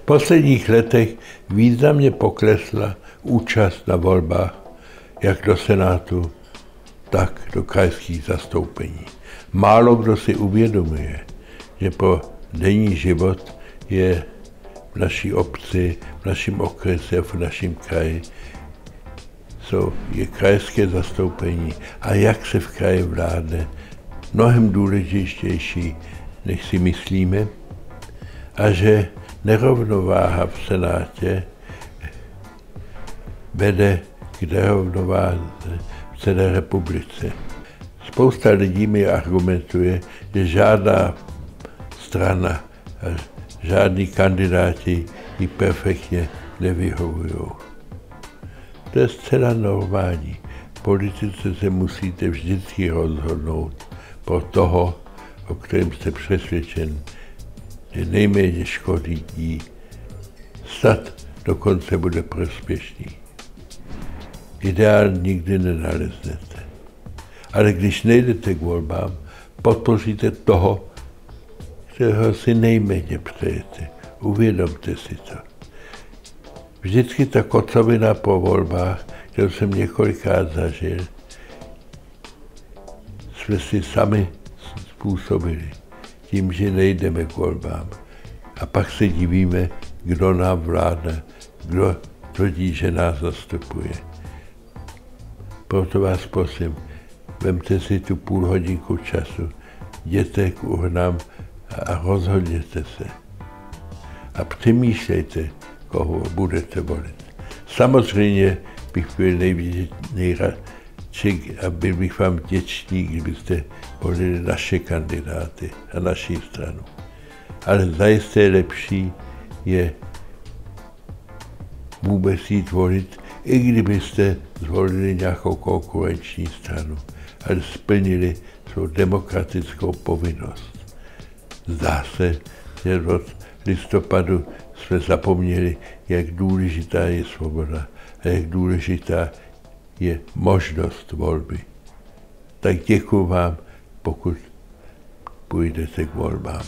posledních letech významně poklesla účast na volbách jak do Senátu, tak do krajských zastoupení. Málo kdo si uvědomuje, že pro denní život je v naší obci, v našem okrese a v našem kraji je krajské zastoupení a jak se v kraji vládne mnohem důležitější, než si myslíme, a že nerovnováha v Senátě vede k nerovnováze v celé republice. Spousta lidí mi argumentuje, že žádná strana a žádní kandidáti jí perfektně nevyhovují. To je zcela normální. V politice se musíte vždycky rozhodnout pro toho, o kterém jste přesvědčen, že nejméně škodí, snad dokonce bude prospěšný. Ideál nikdy nenaleznete. Ale když nejdete k volbám, podpoříte toho, kterého si nejméně přejete. Uvědomte si to. Vždycky ta kocovina po volbách, kterou jsem několikrát zažil, jsme si sami způsobili tím, že nejdeme k volbám. A pak se divíme, kdo nám vládne, kdo tvrdí, že nás zastupuje. Proto vás prosím, vemte si tu půl hodinku času, jděte k urnám a rozhodněte se. A přemýšlejte, koho budete volit. Samozřejmě bych byl nejradši a byl bych vám vděčný, kdybyste volili naše kandidáty a naši stranu. Ale zajisté lepší je vůbec jít volit, i kdybyste zvolili nějakou konkurenční stranu, ale splnili svou demokratickou povinnost. Zdá se, že od listopadu jsme zapomněli, jak důležitá je svoboda a jak důležitá je možnost volby. Tak děkuji vám, pokud půjdete k volbám.